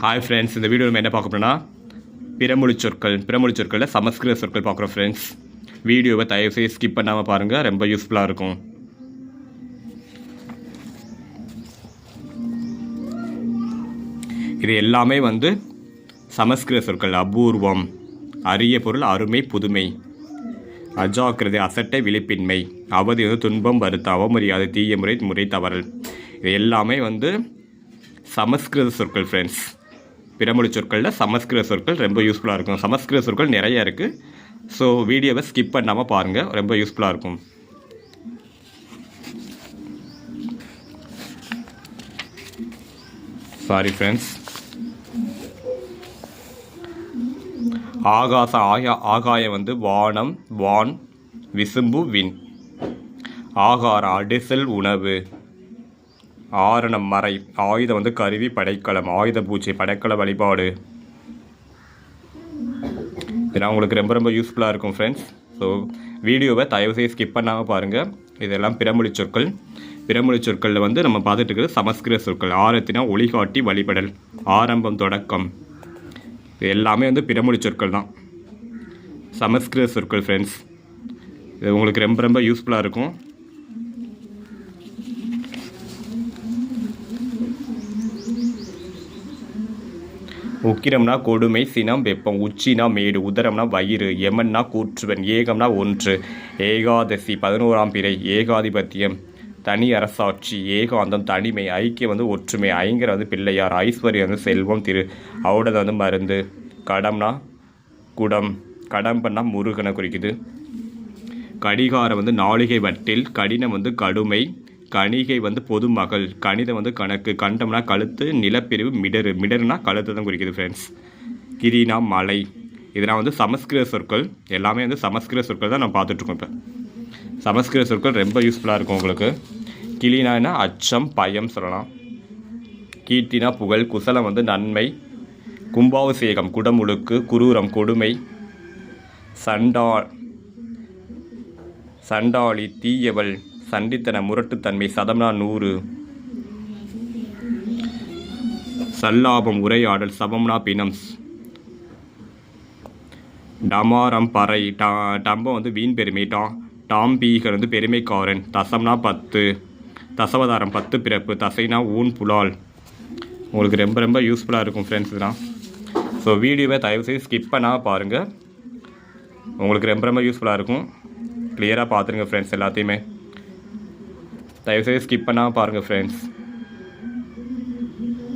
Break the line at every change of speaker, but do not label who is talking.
Hi friends, இந்த video நம்ம என்ன பார்க்க போறோம்னா பிறமொழி சொற்களில் சமஸ்கிருத சொற்கள் பார்க்குறோம் ஃப்ரெண்ட்ஸ். வீடியோவை தயவுசெய்து ஸ்கிப் பண்ணாமல் பாருங்கள், ரொம்ப யூஸ்ஃபுல்லாக இருக்கும். இது எல்லாமே சமஸ்கிருத சொற்கள். அபூர்வம், அரிய பொருள், அருமை, புதுமை, அஜாக்கிரதை, அசட்டை, விழிப்பின்மை, அவதி, துன்பம், வருத்தம், அவமரியாதை, தீய முறை, முறை தவறல். இது எல்லாமே சமஸ்கிருத சொற்கள் ஃப்ரெண்ட்ஸ். பிறமொழி சொற்களில் சமஸ்கிருத சொற்கள் ரொம்ப யூஸ்ஃபுல்லாக இருக்கும். சமஸ்கிருத சொற்கள் நிறைய இருக்குது. ஸோ வீடியோவை ஸ்கிப் பண்ணாமல் பாருங்கள், ரொம்ப யூஸ்ஃபுல்லாக இருக்கும். Sorry friends. ஆகாயம் வானம், வான், விசும்பு, விண். ஆகாரம் அடிசல், உணவு. ஆரணம் மறை, ஆயுதம் கருவி, படைக்கலம், ஆயுத பூஜை, படைக்கல வழிபாடு. இதெல்லாம் உங்களுக்கு ரொம்ப ரொம்ப யூஸ்ஃபுல்லாக இருக்கும் ஃப்ரெண்ட்ஸ். ஸோ வீடியோவை தயவுசெய்து ஸ்கிப் பண்ணாமல் பாருங்கள். இதெல்லாம் பிறமொழி சொற்கள். பிறமொழி சொற்களில் நம்ம பார்த்துட்டு இருக்கிறது சமஸ்கிருத சொற்கள். ஆரத்தினா ஒளிகாட்டி, வழிபடல், ஆரம்பம், தொடக்கம். இது எல்லாமே பிறமொழி சொற்கள் தான், சமஸ்கிருத சொற்கள் ஃப்ரெண்ட்ஸ். இது உங்களுக்கு ரொம்ப ரொம்ப யூஸ்ஃபுல்லாக இருக்கும். உக்கிரம்னா கொடுமை, சினம், வெப்பம். உச்சினா மேடு, உதரம்னா வயிறு, யமன்னா கூற்றுவன், ஏகம்னா ஒன்று, ஏகாதசி 11ஆம் பிறை, ஏகாதிபத்தியம், தனி அரசாட்சி, ஏகாந்தம் தனிமை, ஐக்கியம் ஒற்றுமை, ஐங்கர் பிள்ளையார், ஐஸ்வர்யம் செல்வம், திரு ஔடதம் மருந்து, கடம்னா குடம், கடம்பன்னா முருகனை குறிக்குது. கடிகாரம் நாளிகை வட்டில், கடினம் கடுமை, கணிகை பொதுமகள், கணிதம் கணக்கு, கண்டம்னா கழுத்து, நிலப்பிரிவு, மிடரு, மிடருனா கழுத்து தான் குறிக்குது ஃப்ரெண்ட்ஸ். கிரினா மலை. இதெல்லாம் சமஸ்கிருத சொற்கள். எல்லாமே சமஸ்கிருத சொற்கள் தான் நம்ம பார்த்துட்ருக்கோம். இப்போ சமஸ்கிருத சொற்கள் ரொம்ப யூஸ்ஃபுல்லாக இருக்கும் உங்களுக்கு. கிளினா அச்சம், பயம் சொல்லலாம். கீர்த்தினா புகழ், குசலம் நன்மை, கும்பாபிஷேகம், குடமுழுக்கு, குரூரம் கொடுமை, சண்டாளி தீயவள், சண்டித்தன முரட்டுத்தன்மை, சதம்னா 100, சல்லாபம் உரையாடல், சபம்னா பிணம், டமாரம் பறை, டம்பம் வீண் பெருமை, டாம்பீகர் பெருமைக்காரன், தசம்னா 10, தசவதாரம் 10 பிறப்பு, தசைனா ஊன் புலால். உங்களுக்கு ரொம்ப ரொம்ப யூஸ்ஃபுல்லாக இருக்கும் ஃப்ரெண்ட்ஸ் இதெல்லாம். ஸோ வீடியோவை தயவுசெய்து ஸ்கிப் பண்ணால் பாருங்கள், உங்களுக்கு ரொம்ப ரொம்ப யூஸ்ஃபுல்லாக இருக்கும். கிளியராக பார்த்துருங்க ஃப்ரெண்ட்ஸ். எல்லாத்தையுமே தயவுசெய்து ஸ்கிப் பண்ணாமல் பாருங்கள் ஃப்ரெண்ட்ஸ்.